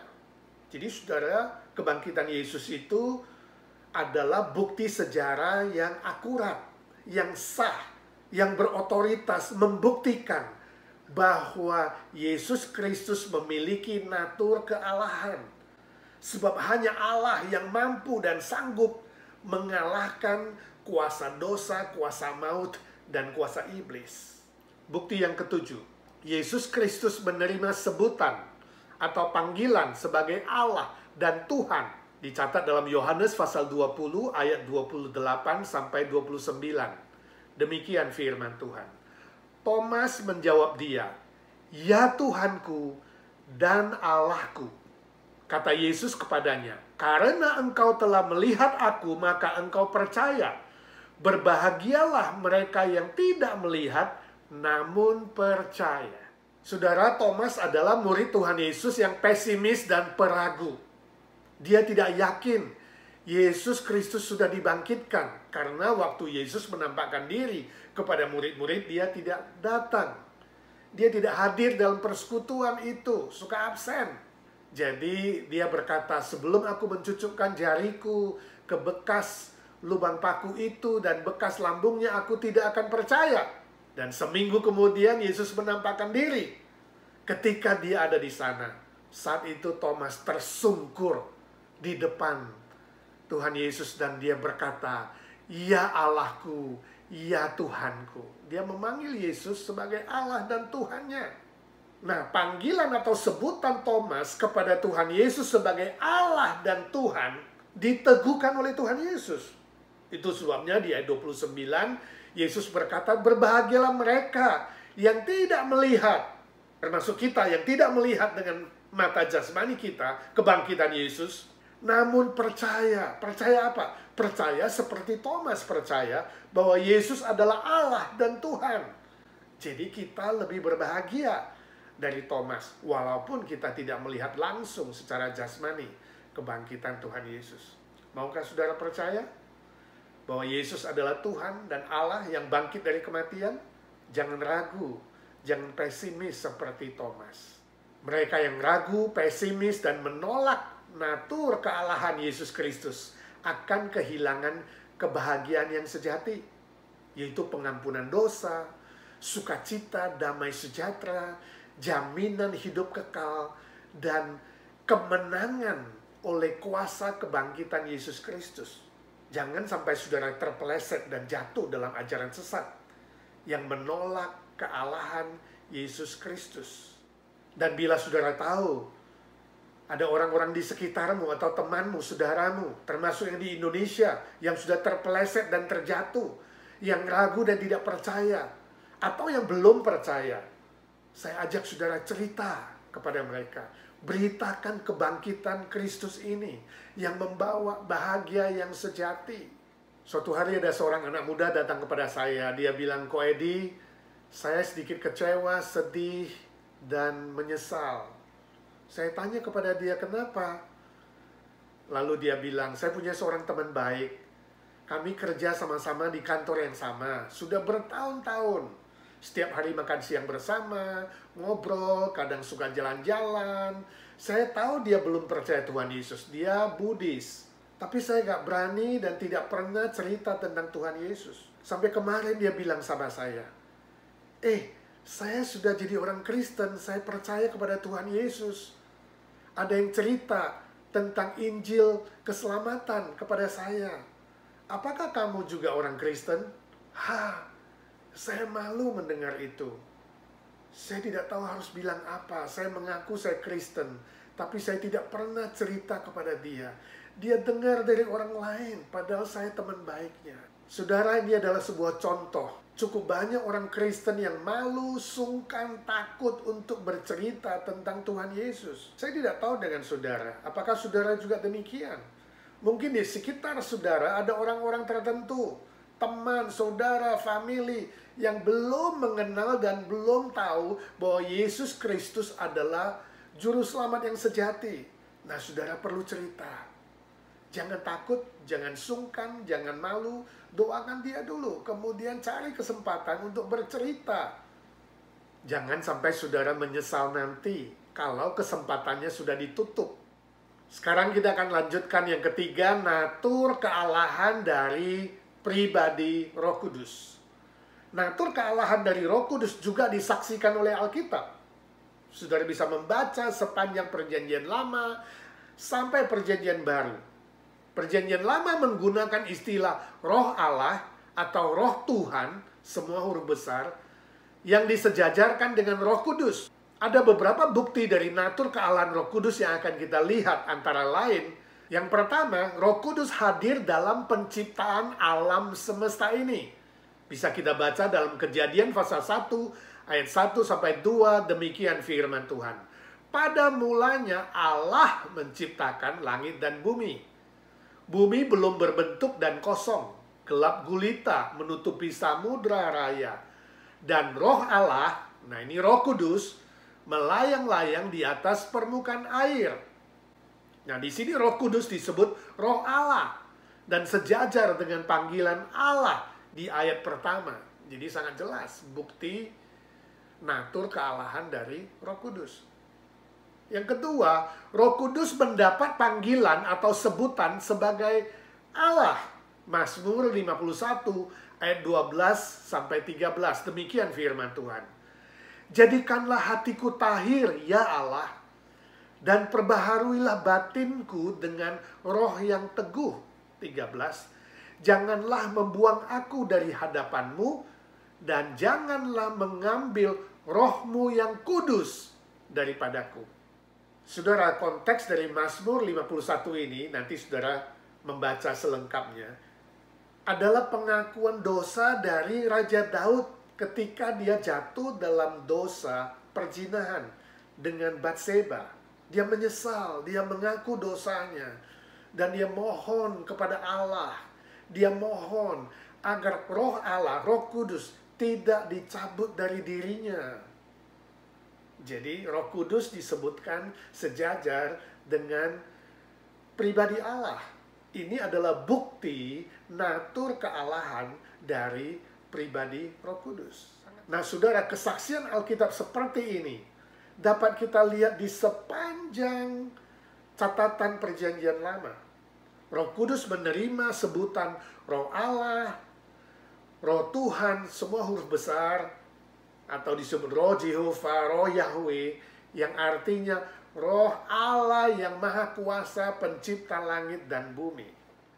Jadi saudara, kebangkitan Yesus itu adalah bukti sejarah yang akurat, yang sah, yang berotoritas, membuktikan bahwa Yesus Kristus memiliki natur kealahan. Sebab hanya Allah yang mampu dan sanggup mengalahkan kuasa dosa, kuasa maut, dan kuasa iblis. Bukti yang ketujuh, Yesus Kristus menerima sebutan atau panggilan sebagai Allah dan Tuhan. Dicatat dalam Yohanes pasal 20 ayat 28-29. Demikian firman Tuhan. Thomas menjawab dia, "Ya Tuhanku dan Allahku." Kata Yesus kepadanya, "Karena engkau telah melihat aku, maka engkau percaya. Berbahagialah mereka yang tidak melihat, namun percaya." Saudara, Thomas adalah murid Tuhan Yesus yang pesimis dan peragu. Dia tidak yakin Yesus Kristus sudah dibangkitkan. Karena waktu Yesus menampakkan diri kepada murid-murid, dia tidak datang. Dia tidak hadir dalam persekutuan itu, suka absen. Jadi dia berkata, "Sebelum aku mencucukkan jariku ke bekas lubang paku itu dan bekas lambungnya, aku tidak akan percaya." Dan seminggu kemudian Yesus menampakkan diri. Ketika dia ada di sana, saat itu Thomas tersungkur di depan Tuhan Yesus dan dia berkata, "Ya Allahku, ya Tuhanku." Dia memanggil Yesus sebagai Allah dan Tuhannya. Nah, panggilan atau sebutan Thomas kepada Tuhan Yesus sebagai Allah dan Tuhan diteguhkan oleh Tuhan Yesus. Itu sebabnya di ayat 29, Yesus berkata, "Berbahagialah mereka yang tidak melihat," termasuk kita yang tidak melihat dengan mata jasmani kita, kebangkitan Yesus, namun percaya. Percaya apa? Percaya seperti Thomas percaya bahwa Yesus adalah Allah dan Tuhan. Jadi kita lebih berbahagia dari Thomas, walaupun kita tidak melihat langsung secara jasmani kebangkitan Tuhan Yesus. Maukah saudara percaya bahwa Yesus adalah Tuhan dan Allah yang bangkit dari kematian? Jangan ragu, jangan pesimis seperti Thomas. Mereka yang ragu, pesimis, dan menolak natur kealahan Yesus Kristus akan kehilangan kebahagiaan yang sejati, yaitu pengampunan dosa, sukacita, damai sejahtera, jaminan hidup kekal, dan kemenangan oleh kuasa kebangkitan Yesus Kristus. Jangan sampai saudara terpeleset dan jatuh dalam ajaran sesat yang menolak kealahan Yesus Kristus. Dan bila saudara tahu ada orang-orang di sekitarmu atau temanmu, saudaramu, termasuk yang di Indonesia, yang sudah terpeleset dan terjatuh, yang ragu dan tidak percaya, atau yang belum percaya, saya ajak saudara cerita kepada mereka. Beritakan kebangkitan Kristus ini yang membawa bahagia yang sejati. Suatu hari ada seorang anak muda datang kepada saya. Dia bilang, "Ko Edi, saya sedikit kecewa, sedih, dan menyesal." Saya tanya kepada dia, "Kenapa?" Lalu dia bilang, "Saya punya seorang teman baik. Kami kerja sama-sama di kantor yang sama. Sudah bertahun-tahun. Setiap hari makan siang bersama, ngobrol, kadang suka jalan-jalan. Saya tahu dia belum percaya Tuhan Yesus. Dia Buddhis. Tapi saya gak berani dan tidak pernah cerita tentang Tuhan Yesus. Sampai kemarin dia bilang sama saya, saya sudah jadi orang Kristen. Saya percaya kepada Tuhan Yesus. Ada yang cerita tentang Injil keselamatan kepada saya. Apakah kamu juga orang Kristen?" Saya malu mendengar itu. Saya tidak tahu harus bilang apa. Saya mengaku saya Kristen, tapi saya tidak pernah cerita kepada dia. Dia dengar dari orang lain, padahal saya teman baiknya. Saudara, ini adalah sebuah contoh. Cukup banyak orang Kristen yang malu, sungkan, takut untuk bercerita tentang Tuhan Yesus. Saya tidak tahu dengan saudara. Apakah saudara juga demikian? Mungkin di sekitar saudara ada orang-orang tertentu, teman, saudara, family, yang belum mengenal dan belum tahu bahwa Yesus Kristus adalah Juru Selamat yang sejati. Nah, saudara perlu cerita. Jangan takut, jangan sungkan, jangan malu. Doakan dia dulu, kemudian cari kesempatan untuk bercerita. Jangan sampai saudara menyesal nanti kalau kesempatannya sudah ditutup. Sekarang kita akan lanjutkan yang ketiga, natur kealahan dari pribadi Roh Kudus. Natur kealahan dari Roh Kudus juga disaksikan oleh Alkitab. Saudara bisa membaca sepanjang Perjanjian Lama sampai Perjanjian Baru. Perjanjian Lama menggunakan istilah Roh Allah atau Roh Tuhan, semua huruf besar, yang disejajarkan dengan Roh Kudus. Ada beberapa bukti dari natur kealahan Roh Kudus yang akan kita lihat, antara lain, yang pertama, Roh Kudus hadir dalam penciptaan alam semesta ini. Bisa kita baca dalam Kejadian pasal 1 ayat 1 sampai 2, demikian firman Tuhan. Pada mulanya Allah menciptakan langit dan bumi. Bumi belum berbentuk dan kosong, gelap gulita menutupi samudra raya. Dan Roh Allah, nah ini Roh Kudus, melayang-layang di atas permukaan air. Nah, di sini Roh Kudus disebut Roh Allah dan sejajar dengan panggilan Allah di ayat pertama. Jadi sangat jelas bukti natur kealahan dari Roh Kudus. Yang kedua, Roh Kudus mendapat panggilan atau sebutan sebagai Allah. Mazmur 51 ayat 12 sampai 13. Demikian firman Tuhan. Jadikanlah hatiku tahir, ya Allah, dan perbaharuilah batinku dengan roh yang teguh. 13. Janganlah membuang aku dari hadapanmu, dan janganlah mengambil rohmu yang kudus daripadaku. Saudara, konteks dari Mazmur 51 ini, nanti saudara membaca selengkapnya, adalah pengakuan dosa dari Raja Daud ketika dia jatuh dalam dosa perzinahan dengan Batseba. Dia menyesal, dia mengaku dosanya, dan dia mohon kepada Allah. Dia mohon agar roh Allah, Roh Kudus, tidak dicabut dari dirinya. Jadi Roh Kudus disebutkan sejajar dengan pribadi Allah. Ini adalah bukti natur kealahan dari pribadi Roh Kudus. Nah, saudara, kesaksian Alkitab seperti ini dapat kita lihat di sepanjang catatan Perjanjian Lama. Roh Kudus menerima sebutan Roh Allah, Roh Tuhan, semua huruf besar, atau disebut Roh Jehovah, Roh Yahweh, yang artinya Roh Allah yang Maha Kuasa, Pencipta langit dan bumi.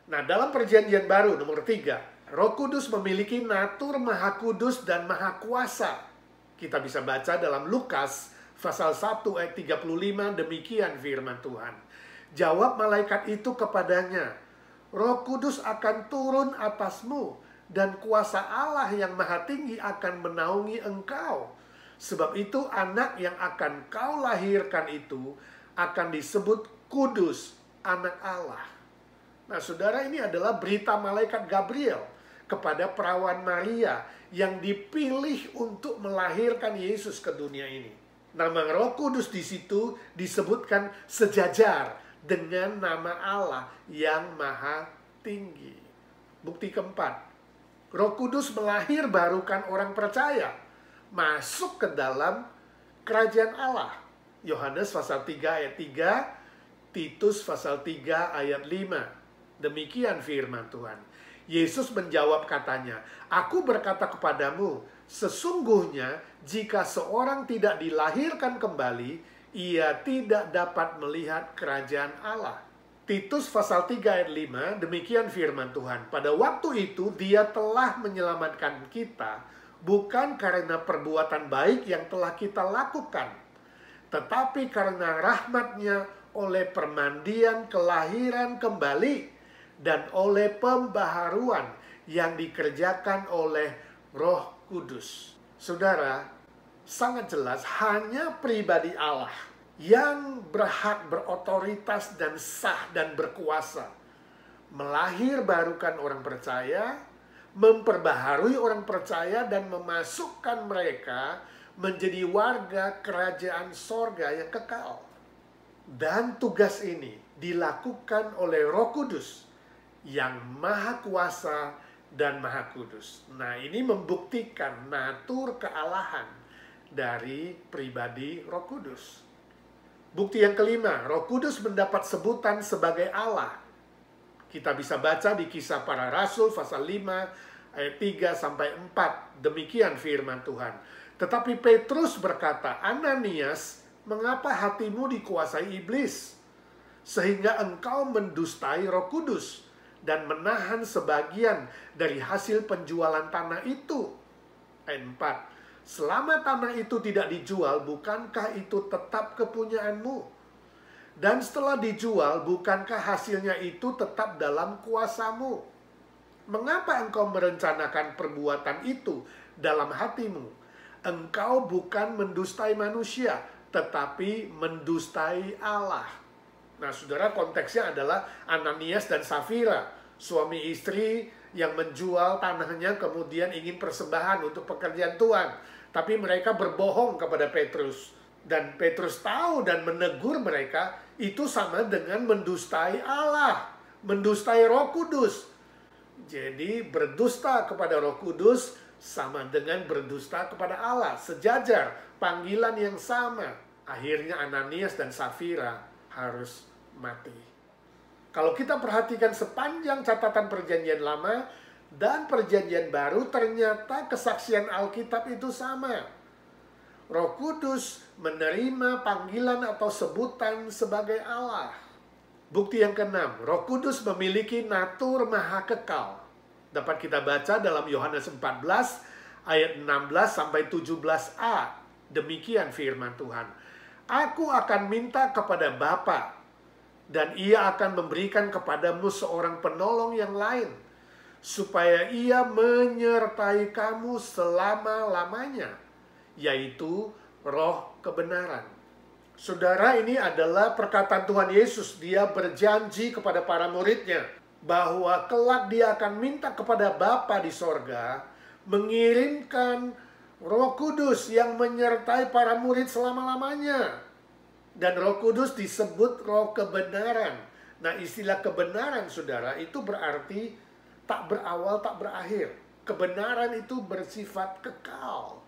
Nah, dalam Perjanjian Baru nomor 3, Roh Kudus memiliki natur Maha Kudus dan Maha Kuasa. Kita bisa baca dalam Lukas pasal 1 ayat 35, demikian firman Tuhan. Jawab malaikat itu kepadanya, Roh Kudus akan turun atasmu, dan kuasa Allah yang Maha Tinggi akan menaungi engkau. Sebab itu anak yang akan kau lahirkan itu akan disebut kudus, anak Allah. Nah, saudara, ini adalah berita malaikat Gabriel kepada perawan Maria yang dipilih untuk melahirkan Yesus ke dunia ini. Nama Roh Kudus di situ disebutkan sejajar dengan nama Allah yang Maha Tinggi. Bukti keempat, Roh Kudus melahirbarukan orang percaya masuk ke dalam kerajaan Allah. Yohanes pasal 3 ayat 3, Titus pasal 3 ayat 5. Demikian firman Tuhan. Yesus menjawab katanya, Aku berkata kepadamu, sesungguhnya jika seorang tidak dilahirkan kembali, ia tidak dapat melihat kerajaan Allah. Titus pasal 3 ayat 5, demikian firman Tuhan. Pada waktu itu dia telah menyelamatkan kita, bukan karena perbuatan baik yang telah kita lakukan, tetapi karena rahmat-Nya oleh permandian kelahiran kembali dan oleh pembaharuan yang dikerjakan oleh Roh Kudus. Saudara, sangat jelas hanya pribadi Allah yang berhak, berotoritas dan sah dan berkuasa melahirbarukan orang percaya, memperbaharui orang percaya, dan memasukkan mereka menjadi warga kerajaan sorga yang kekal. Dan tugas ini dilakukan oleh Roh Kudus yang Maha Kuasa dan Maha Kudus. Nah, ini membuktikan natur kealahan dari pribadi Roh Kudus. Bukti yang kelima, Roh Kudus mendapat sebutan sebagai Allah. Kita bisa baca di Kisah Para Rasul pasal 5 ayat 3 sampai 4. Demikian firman Tuhan. Tetapi Petrus berkata, Ananias, mengapa hatimu dikuasai iblis, sehingga engkau mendustai Roh Kudus dan menahan sebagian dari hasil penjualan tanah itu? Ayat 4. Selama tanah itu tidak dijual, bukankah itu tetap kepunyaanmu? Dan setelah dijual, bukankah hasilnya itu tetap dalam kuasamu? Mengapa engkau merencanakan perbuatan itu dalam hatimu? Engkau bukan mendustai manusia, tetapi mendustai Allah. Nah, saudara, konteksnya adalah Ananias dan Safira, suami istri yang menjual tanahnya kemudian ingin persembahan untuk pekerjaan Tuhan. Tapi mereka berbohong kepada Petrus. Dan Petrus tahu dan menegur mereka, itu sama dengan mendustai Allah, mendustai Roh Kudus. Jadi berdusta kepada Roh Kudus sama dengan berdusta kepada Allah. Sejajar, panggilan yang sama. Akhirnya Ananias dan Safira harus mati. Kalau kita perhatikan sepanjang catatan perjanjian lama dan perjanjian baru, ternyata kesaksian Alkitab itu sama. Roh Kudus menerima panggilan atau sebutan sebagai Allah. Bukti yang keenam, Roh Kudus memiliki natur maha kekal. Dapat kita baca dalam Yohanes 14 ayat 16 sampai 17a. Demikian firman Tuhan. Aku akan minta kepada Bapa, dan Ia akan memberikan kepadamu seorang penolong yang lain, supaya Ia menyertai kamu selama-lamanya, yaitu Roh kebenaran. Saudara, ini adalah perkataan Tuhan Yesus. Dia berjanji kepada para muridnya bahwa kelak Dia akan minta kepada Bapa di sorga mengirimkan Roh Kudus yang menyertai para murid selama-lamanya. Dan Roh Kudus disebut Roh kebenaran. Nah, istilah kebenaran, saudara, itu berarti tak berawal, tak berakhir. Kebenaran itu bersifat kekal.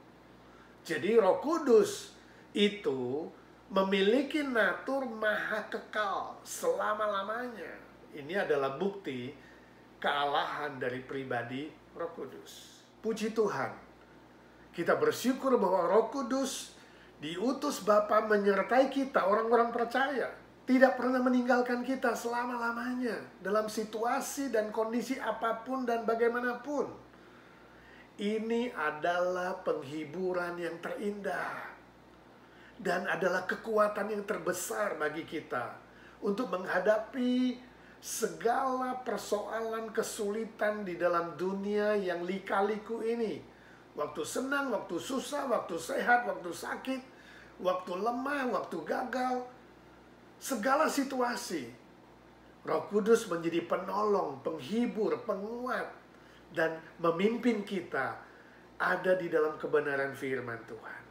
Jadi Roh Kudus itu memiliki natur maha kekal selama-lamanya. Ini adalah bukti kealahan dari pribadi Roh Kudus. Puji Tuhan. Kita bersyukur bahwa Roh Kudus diutus Bapa menyertai kita, orang-orang percaya. Tidak pernah meninggalkan kita selama-lamanya. Dalam situasi dan kondisi apapun dan bagaimanapun. Ini adalah penghiburan yang terindah. Dan adalah kekuatan yang terbesar bagi kita. Untuk menghadapi segala persoalan kesulitan di dalam dunia yang lika-liku ini. Waktu senang, waktu susah, waktu sehat, waktu sakit, waktu lemah, waktu gagal. Segala situasi. Roh Kudus menjadi penolong, penghibur, penguat, dan memimpin kita ada di dalam kebenaran firman Tuhan.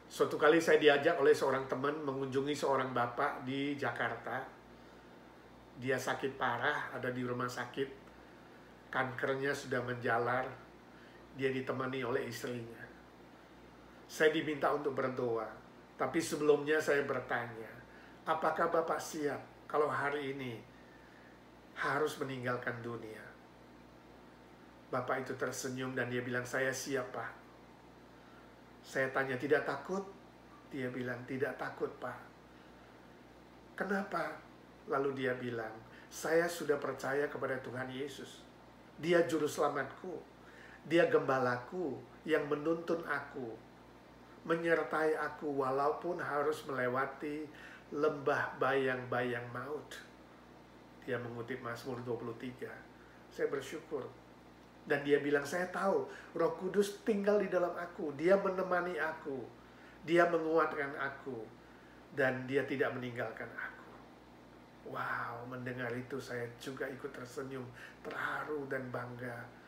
Suatu kali saya diajak oleh seorang teman mengunjungi seorang bapak di Jakarta. Dia sakit parah, ada di rumah sakit. Kankernya sudah menjalar. Dia ditemani oleh istrinya. Saya diminta untuk berdoa. Tapi sebelumnya saya bertanya, apakah Bapak siap kalau hari ini harus meninggalkan dunia? Bapak itu tersenyum dan dia bilang, saya siap, Pak. Saya tanya, tidak takut? Dia bilang, tidak takut, Pak. Kenapa? Lalu dia bilang, saya sudah percaya kepada Tuhan Yesus. Dia juru selamatku. Dia gembalaku yang menuntun aku, menyertai aku walaupun harus melewati lembah bayang-bayang maut. Dia mengutip Mazmur 23. Saya bersyukur. Dan dia bilang, saya tahu Roh Kudus tinggal di dalam aku. Dia menemani aku. Dia menguatkan aku. Dan dia tidak meninggalkan aku. Wow, mendengar itu saya juga ikut tersenyum, terharu dan bangga.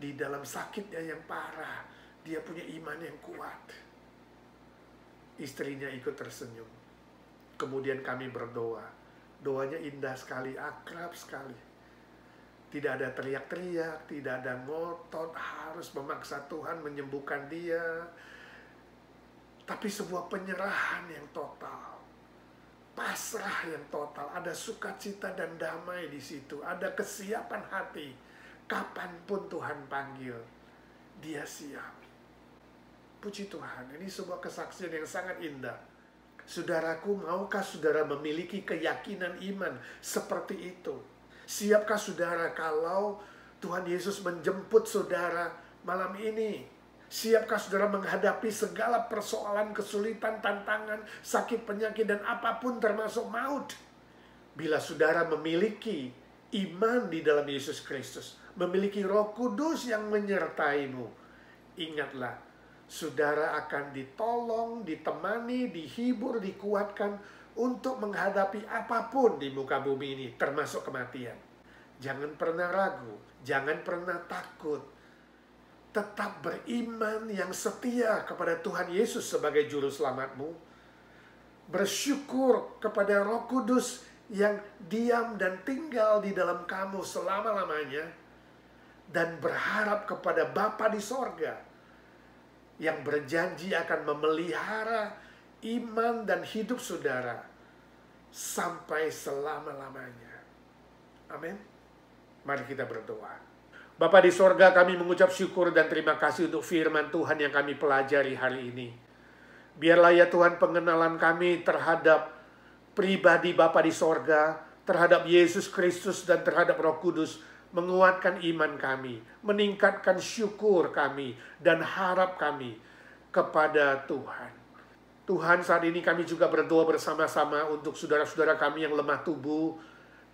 Di dalam sakitnya yang parah, dia punya iman yang kuat. Istrinya ikut tersenyum. Kemudian kami berdoa. Doanya indah sekali, akrab sekali. Tidak ada teriak-teriak, tidak ada ngotot, harus memaksa Tuhan menyembuhkan dia. Tapi sebuah penyerahan yang total. Pasrah yang total. Ada sukacita dan damai di situ. Ada kesiapan hati. Kapanpun Tuhan panggil, dia siap. Puji Tuhan, ini sebuah kesaksian yang sangat indah. Saudaraku, maukah saudara memiliki keyakinan iman seperti itu? Siapkah saudara kalau Tuhan Yesus menjemput saudara malam ini? Siapkah saudara menghadapi segala persoalan, kesulitan, tantangan, sakit, penyakit, dan apapun termasuk maut? Bila saudara memiliki iman di dalam Yesus Kristus, memiliki Roh Kudus yang menyertaimu, ingatlah, saudara akan ditolong, ditemani, dihibur, dikuatkan untuk menghadapi apapun di muka bumi ini, termasuk kematian. Jangan pernah ragu, jangan pernah takut. Tetap beriman yang setia kepada Tuhan Yesus sebagai juru selamatmu. Bersyukur kepada Roh Kudus yang diam dan tinggal di dalam kamu selama-lamanya. Dan berharap kepada Bapa di sorga yang berjanji akan memelihara iman dan hidup saudara sampai selama-lamanya. Amin. Mari kita berdoa. Bapa di sorga, kami mengucap syukur dan terima kasih untuk firman Tuhan yang kami pelajari hari ini. Biarlah ya Tuhan pengenalan kami terhadap pribadi Bapa di sorga, terhadap Yesus Kristus dan terhadap Roh Kudus, menguatkan iman kami, meningkatkan syukur kami, dan harap kami kepada Tuhan. Tuhan, saat ini kami juga berdoa bersama-sama untuk saudara-saudara kami yang lemah tubuh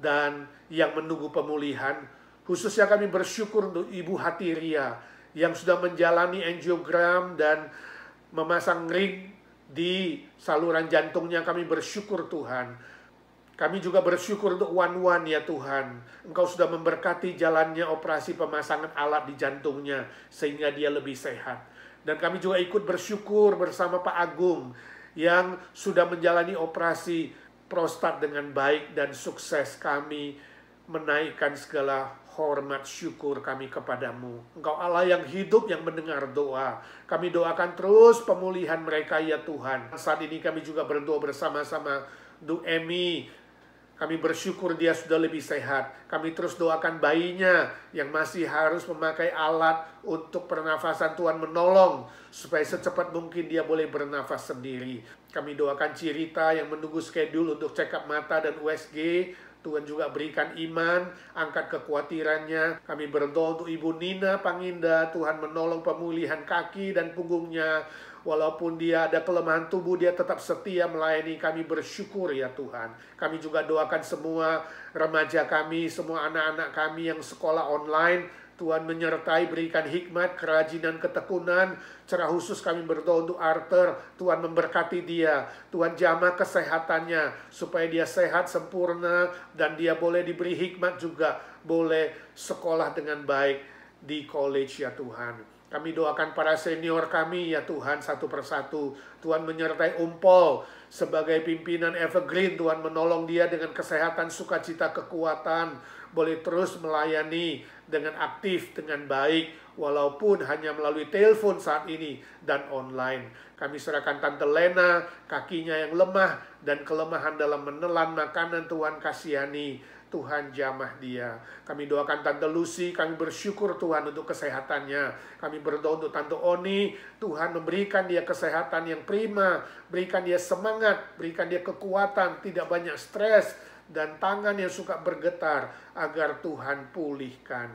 dan yang menunggu pemulihan. Khususnya kami bersyukur untuk Ibu Hatiria yang sudah menjalani angiogram dan memasang ring di saluran jantungnya. Kami bersyukur Tuhan. Kami juga bersyukur untuk Wan ya Tuhan. Engkau sudah memberkati jalannya operasi pemasangan alat di jantungnya sehingga dia lebih sehat. Dan kami juga ikut bersyukur bersama Pak Agung yang sudah menjalani operasi prostat dengan baik dan sukses. Kami menaikkan segala hormat syukur kami kepadamu. Engkau Allah yang hidup, yang mendengar doa. Kami doakan terus pemulihan mereka ya Tuhan. Saat ini kami juga berdoa bersama-sama untuk Emi. Kami bersyukur dia sudah lebih sehat. Kami terus doakan bayinya yang masih harus memakai alat untuk pernafasan. Tuhan menolong supaya secepat mungkin dia boleh bernafas sendiri. Kami doakan Cirita yang menunggu schedule untuk check up mata dan USG. Tuhan juga berikan iman, angkat kekhawatirannya. Kami berdoa untuk Ibu Nina Panginda, Tuhan menolong pemulihan kaki dan punggungnya. Walaupun dia ada kelemahan tubuh, dia tetap setia melayani. Kami bersyukur ya Tuhan. Kami juga doakan semua remaja kami, semua anak-anak kami yang sekolah online. Tuhan menyertai, berikan hikmat, kerajinan, ketekunan. Secara khusus kami berdoa untuk Arthur. Tuhan memberkati dia. Tuhan jamah kesehatannya supaya dia sehat, sempurna, dan dia boleh diberi hikmat juga. Boleh sekolah dengan baik di college ya Tuhan. Kami doakan para senior kami ya Tuhan satu persatu. Tuhan menyertai Paul sebagai pimpinan Evergreen. Tuhan menolong dia dengan kesehatan, sukacita, kekuatan. Boleh terus melayani dengan aktif, dengan baik. Walaupun hanya melalui telepon saat ini dan online. Kami serahkan Tante Lena, kakinya yang lemah dan kelemahan dalam menelan makanan. Tuhan kasihani. Tuhan jamah dia. Kami doakan Tante Lucy, kami bersyukur Tuhan untuk kesehatannya. Kami berdoa untuk Tante Oni, Tuhan memberikan dia kesehatan yang prima, berikan dia semangat, berikan dia kekuatan, tidak banyak stres, dan tangan yang suka bergetar agar Tuhan pulihkan.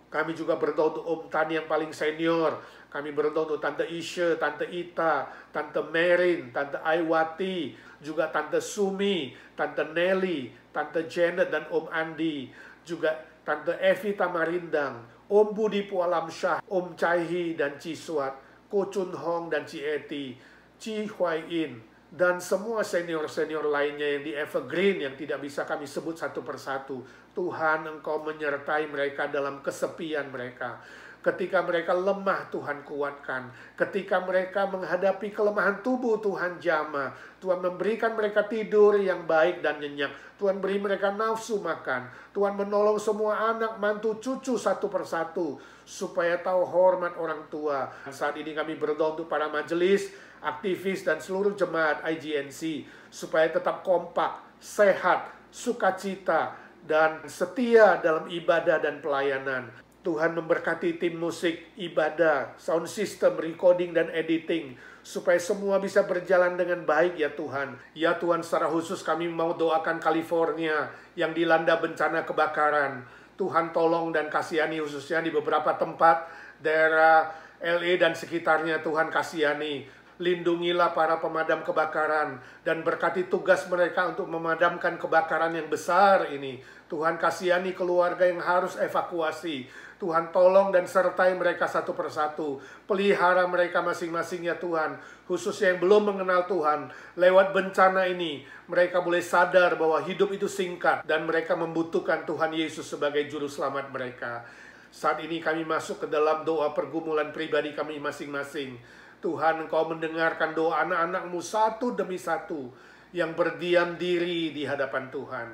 Kami juga berdoa untuk Om Tani yang paling senior. Kami berdoa untuk Tante Isha, Tante Ita, Tante Merin, Tante Aiwati, juga Tante Sumi, Tante Nelly, Tante Janet dan Om Andi, juga Tante Evi Tamarindang, Om Budi Pualam Syah, Om Chaihi dan Ciswat, Ko Chun Hong dan Ci Eti, Ci Huai In, dan semua senior-senior lainnya yang di Evergreen yang tidak bisa kami sebut satu persatu. Tuhan, Engkau menyertai mereka dalam kesepian mereka. Ketika mereka lemah, Tuhan kuatkan. Ketika mereka menghadapi kelemahan tubuh, Tuhan jamah. Tuhan memberikan mereka tidur yang baik dan nyenyak. Tuhan beri mereka nafsu makan. Tuhan menolong semua anak, mantu, cucu satu persatu. Supaya tahu hormat orang tua. Saat ini kami berdoa untuk para majelis, aktivis, dan seluruh jemaat IGNC. Supaya tetap kompak, sehat, sukacita, dan setia dalam ibadah dan pelayanan. Tuhan memberkati tim musik, ibadah, sound system, recording, dan editing. Supaya semua bisa berjalan dengan baik ya Tuhan. Ya Tuhan, secara khusus kami mau doakan California yang dilanda bencana kebakaran. Tuhan tolong dan kasihani khususnya di beberapa tempat, daerah LA dan sekitarnya. Tuhan kasihani. Lindungilah para pemadam kebakaran dan berkati tugas mereka untuk memadamkan kebakaran yang besar ini. Tuhan kasihani keluarga yang harus evakuasi. Tuhan tolong dan sertai mereka satu persatu. Pelihara mereka masing-masing ya Tuhan. Khususnya yang belum mengenal Tuhan. Lewat bencana ini, mereka boleh sadar bahwa hidup itu singkat. Dan mereka membutuhkan Tuhan Yesus sebagai juru selamat mereka. Saat ini kami masuk ke dalam doa pergumulan pribadi kami masing-masing. Tuhan, Engkau mendengarkan doa anak-anak-Mu satu demi satu yang berdiam diri di hadapan Tuhan.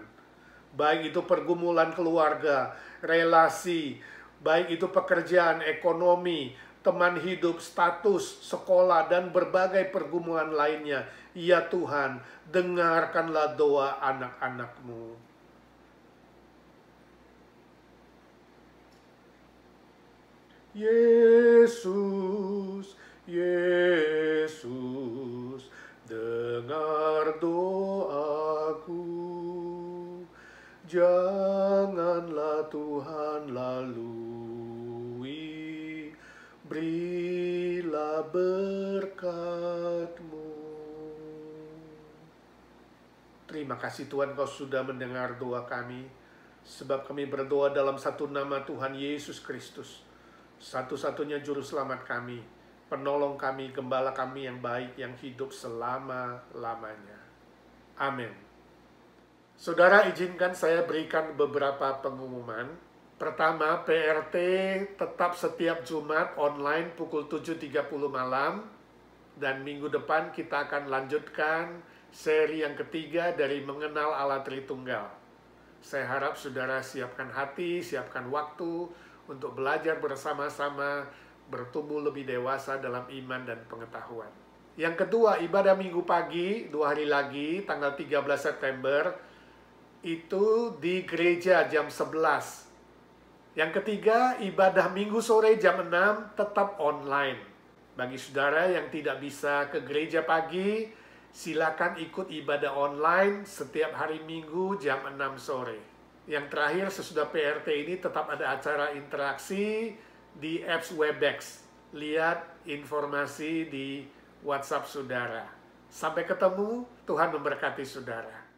Baik itu pergumulan keluarga, relasi, baik itu pekerjaan, ekonomi, teman hidup, status, sekolah, dan berbagai pergumulan lainnya. Ya Tuhan, dengarkanlah doa anak-anak-Mu. Yesus, Yesus, dengar doaku. Janganlah Tuhan lalui, berilah berkat-Mu. Terima kasih Tuhan, Kau sudah mendengar doa kami, sebab kami berdoa dalam satu nama Tuhan Yesus Kristus, satu-satunya juru selamat kami, penolong kami, gembala kami yang baik, yang hidup selama-lamanya. Amin. Saudara, izinkan saya berikan beberapa pengumuman. Pertama, PRT tetap setiap Jumat online pukul 7.30 malam. Dan minggu depan kita akan lanjutkan seri yang ketiga dari Mengenal Allah Tritunggal. Saya harap saudara siapkan hati, siapkan waktu untuk belajar bersama-sama, bertumbuh lebih dewasa dalam iman dan pengetahuan. Yang kedua, ibadah minggu pagi, 2 hari lagi, tanggal 13 September, itu di gereja jam 11. Yang ketiga, ibadah minggu sore jam 6 tetap online. Bagi saudara yang tidak bisa ke gereja pagi, silakan ikut ibadah online setiap hari Minggu jam 6 sore. Yang terakhir, sesudah PRT ini tetap ada acara interaksi di apps Webex. Lihat informasi di WhatsApp saudara. Sampai ketemu, Tuhan memberkati saudara.